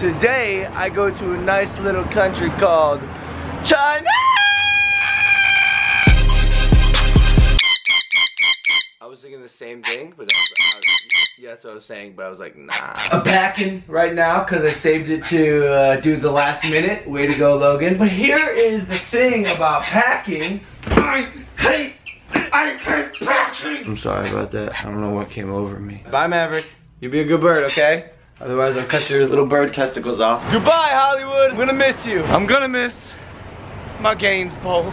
Today, I go to a nice little country called China! I was thinking the same thing, but yeah, that's what I was saying, but I was like, nah. I'm packing right now because I saved it to do the last minute. Way to go, Logan. But here is the thing about packing. I hate packing! I'm sorry about that. I don't know what came over me. Bye, Maverick. You be a good bird, okay? Otherwise, I'll cut your little bird testicles off. Goodbye, Hollywood. I'm gonna miss you. I'm gonna miss my gains bowl.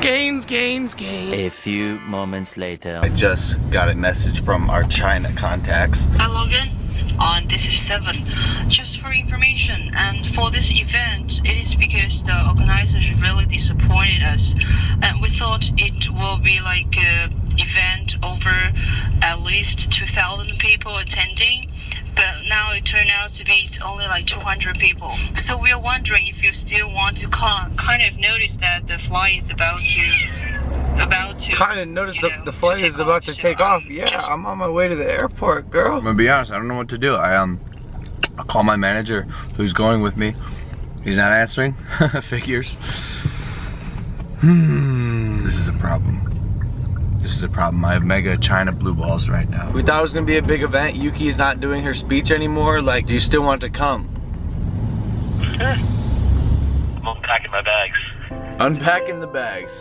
Gains. A few moments later. I just got a message from our China contacts. Hi, Logan. This is 7. Just for information, and for this event, it is because the organizers really disappointed us, and we thought it will be like an event over at least 2,000 people attending. But now it turned out to be only like 200 people. So we are wondering if you still want to come. Kind of notice that the flight is about to. Kind of notice the flight is about to take off. Yeah, I'm on my way to the airport, girl. I'm gonna be honest, I don't know what to do. I call my manager who's going with me. He's not answering. Figures. This is a problem. This is a problem. I have mega China blue balls right now. We thought it was gonna be a big event. Yuki's not doing her speech anymore. Like, do you still want to come? Sure. I'm unpacking my bags. Unpacking the bags.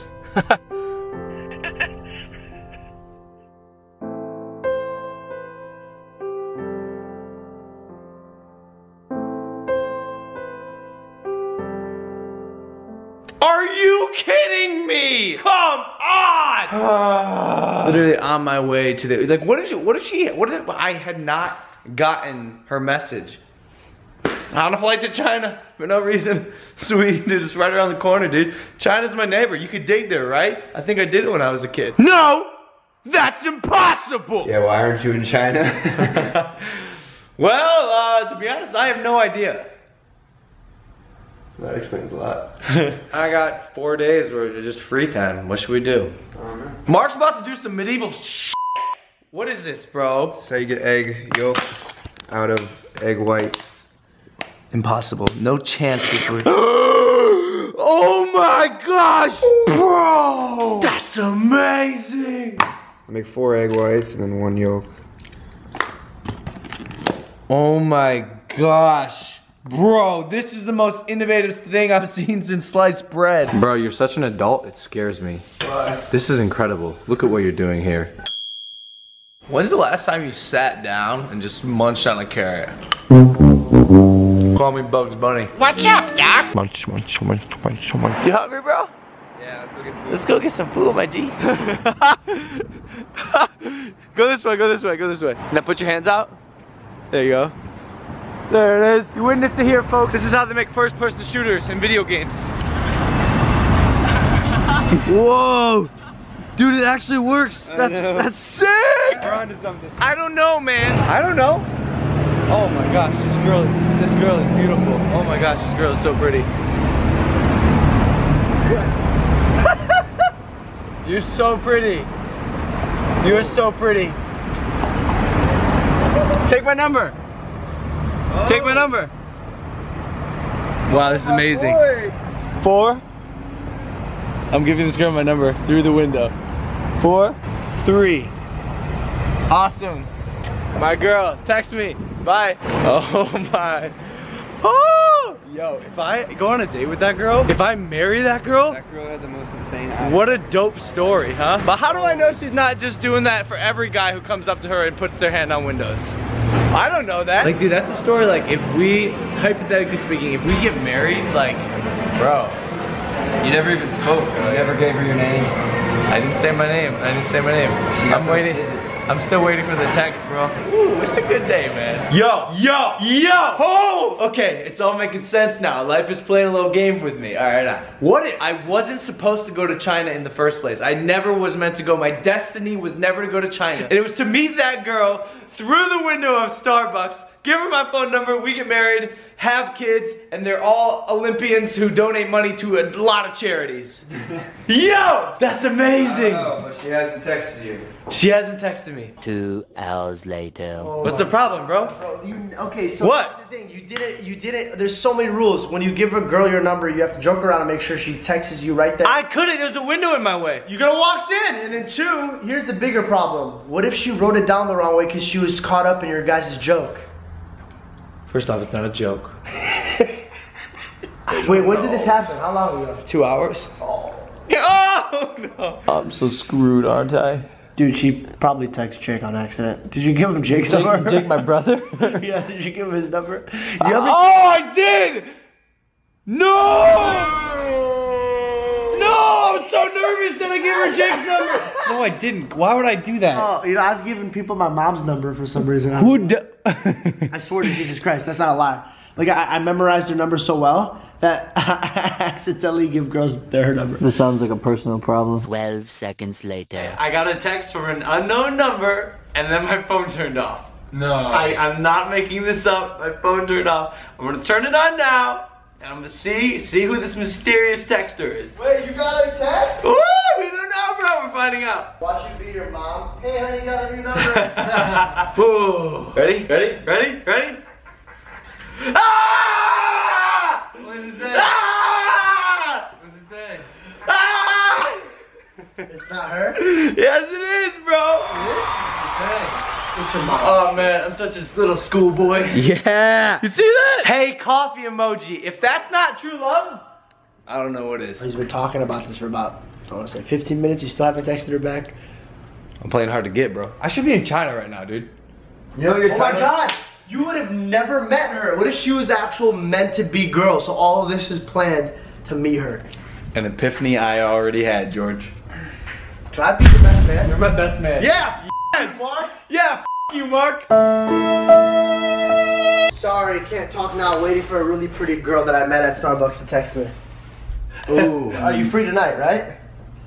Are you kidding me? Come on! Literally on my way to the, like, what if I had not gotten her message. On a flight to China for no reason. Sweet, dude, it's right around the corner, dude. China's my neighbor. You could dig there, right? I think I did it when I was a kid. No! That's impossible! Yeah, why aren't you in China? Well, to be honest, I have no idea. That explains a lot. I got 4 days where it's just free time. What should we do? Mark's about to do some medieval shit. What is this, bro? That's how you get egg yolks out of egg whites. Impossible. No chance this would. Oh my gosh, bro! That's amazing. I make 4 egg whites and then 1 yolk. Oh my gosh. Bro, this is the most innovative thing I've seen since sliced bread. Bro, you're such an adult, it scares me. Why? This is incredible. Look at what you're doing here. When's the last time you sat down and just munched on a carrot? Call me Bugs Bunny. What's up, Doc? Munch. You hungry, bro? Yeah, let's go get food. Let's go get some food, my G. Go this way. Now put your hands out. There you go. There it is. Witness to hear, folks. This is how they make first-person shooters in video games. Whoa! Dude, it actually works. That's sick! We're onto something. I don't know, man. I don't know. Oh my gosh, this girl is beautiful. Oh my gosh, this girl is so pretty. You're so pretty. You're so pretty. Take my number. Take my number. Wow, this is amazing. 4. I'm giving this girl my number through the window. 4, 3. Awesome. My girl, text me. Bye. Oh my. Oh! Yo, if I go on a date with that girl, if I marry that girl That girl had the most insane eyes. what a dope story, huh? But how do I know she's not just doing that for every guy who comes up to her and puts their hand on windows? I don't know that. Like, dude, that's a story. Like, if we, hypothetically speaking, if we get married, like, bro, you never even spoke. You never gave her your name. I didn't say my name. I'm waiting. I'm still waiting for the text, bro. Ooh, it's a good day, man. Yo! Oh! Okay, it's all making sense now. Life is playing a little game with me. All right, now. What if I wasn't supposed to go to China in the first place? I never was meant to go. My destiny was never to go to China. And it was to meet that girl through the window of Starbucks Give her my phone number, we get married, have kids, and they're all Olympians who donate money to a lot of charities. Yo, that's amazing. Oh, but she hasn't texted you. She hasn't texted me. 2 hours later. What's the problem, bro? Okay, so What? that's the thing. You did it. There's so many rules. When you give a girl your number, you have to joke around and make sure she texts you right there. I couldn't, there's a window in my way. You could have walked in. And then two, here's the bigger problem. What if she wrote it down the wrong way because she was caught up in your guys' joke? First off, it's not a joke. Wait, when did this happen? How long ago? 2 hours? Oh. Oh no! I'm so screwed, aren't I? Dude, she probably texted Jake on accident. Did you give him Jake's number? Jake, my brother? Yeah, did you give him his number? Oh, I did! No! No! I'm so nervous that I gave her Jake's number! No, I didn't. Why would I do that? Oh, you know, I've given people my mom's number for some reason. I swear to Jesus Christ, that's not a lie. Like, I memorized her number so well that I accidentally give girls their number. This sounds like a personal problem. 12 seconds later. I got a text from an unknown number, and then my phone turned off. No. I'm not making this up. My phone turned off. I'm gonna turn it on now, and I'm gonna see who this mysterious texter is. Wait, you got a text? Woo! We don't know, bro. We're finding out. Watch it be your mom. Hey, honey, got a new number. Ooh. Ready? Ready? Ready? Ready? Ah! What does it say? Ah! What does it say? Ah! It's not her? Yes, it is, bro. It's your mom. Oh man, I'm such a little schoolboy. Yeah. You see that? Hey, coffee emoji. If that's not true love, I don't know what is. He's been talking about this for about, I want to say 15 minutes. You still haven't texted her back? I'm playing hard to get, bro. I should be in China right now, dude. You know your Oh my time. God. You would have never met her. What if she was the actual meant to be girl? So all of this is planned to meet her. An epiphany I already had, George. Can I be the best man? You're my best man. Yeah. Yes. Mark? Yeah. You, Mark. Sorry, can't talk now. Waiting for a really pretty girl that I met at Starbucks to text me. Ooh. Are you free tonight, right?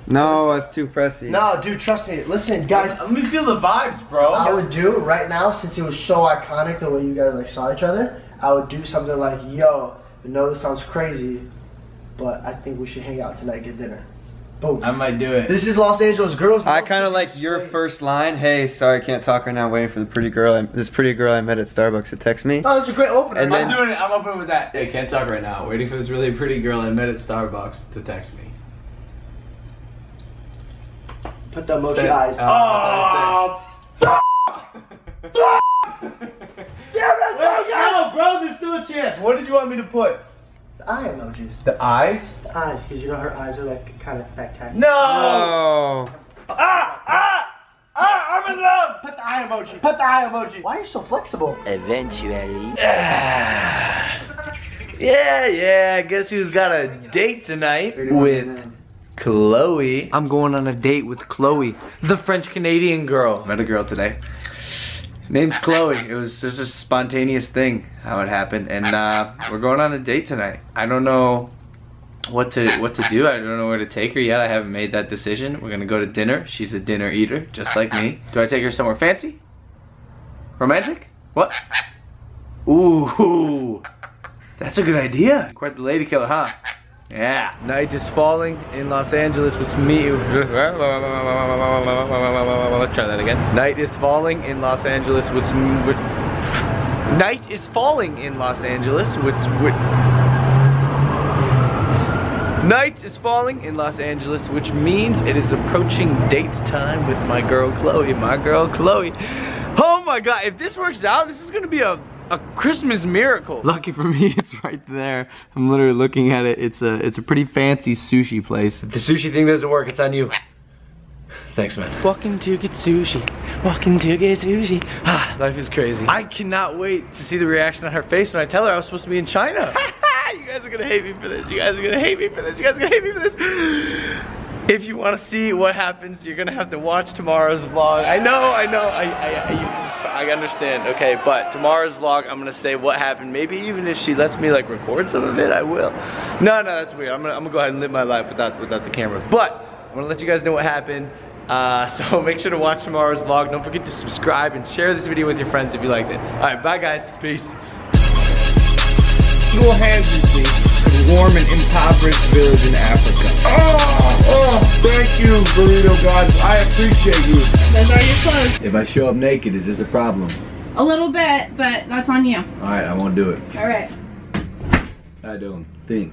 No, it's too pressy. No, dude, trust me. Listen, guys. Let me feel the vibes, bro. I would do right now, since it was so iconic the way you guys like saw each other, I would do something like, yo, I know this sounds crazy, but I think we should hang out tonight, get dinner. Boom. I might do it. This is Los Angeles. Girls I love kind to of be like your straight. first line. Hey, sorry, can't talk right now. Waiting for the pretty girl. This pretty girl I met at Starbucks to text me. Oh, that's a great opener. And I'm then- doing it. I'm open with that. Hey, can't talk right now. Waiting for this really pretty girl I met at Starbucks to text me. Put the emoji Say- eyes. Oh, no, bro, there's still a chance. What did you want me to put? The eye emojis. The eyes? The eyes, because you know her eyes are like kind of spectacular. No! Oh. I'm in love! Put the eye emoji. Put the eye emoji. Why are you so flexible? Eventually. Yeah, guess who's got a date tonight with Chloe. I'm going on a date with Chloe, the French-Canadian girl. Met a girl today. Name's Chloe. It was just a spontaneous thing how it happened, and we're going on a date tonight. I don't know what to do. I don't know where to take her yet. I haven't made that decision. We're gonna go to dinner. She's a dinner eater, just like me. Do I take her somewhere fancy? Romantic? What? Ooh, that's a good idea. Quite the lady killer, huh? Yeah. Night is falling in Los Angeles, which me. Let's try that again. Night is falling in Los Angeles, which. Night is falling in Los Angeles, which. Night is falling in Los Angeles, which means it is approaching date time with my girl Chloe. My girl Chloe. Oh my God! If this works out, this is gonna be a Christmas miracle. Lucky for me, it's right there. I'm literally looking at it. It's a pretty fancy sushi place. If the sushi thing doesn't work, it's on you. Thanks, man. Walking to get sushi. Walking to get sushi. Ah, life is crazy. I cannot wait to see the reaction on her face when I tell her I was supposed to be in China. You guys are gonna hate me for this. You guys are gonna hate me for this. You guys are gonna hate me for this. If you want to see what happens, you're gonna have to watch tomorrow's vlog. I know, I understand, okay, but tomorrow's vlog, I'm gonna say what happened. Maybe even if she lets me like record some of it, I will. No, that's weird. I'm gonna go ahead and live my life without the camera. But I'm gonna let you guys know what happened. So make sure to watch tomorrow's vlog. Don't forget to subscribe and share this video with your friends if you liked it. Alright, bye guys. Peace. Little hands you see. A warm and impoverished village in Africa. Oh, thank you, burrito gods. I appreciate you. Those are your clothes. If I show up naked, is this a problem? A little bit, but that's on you. Alright, I won't do it. Alright. I don't think.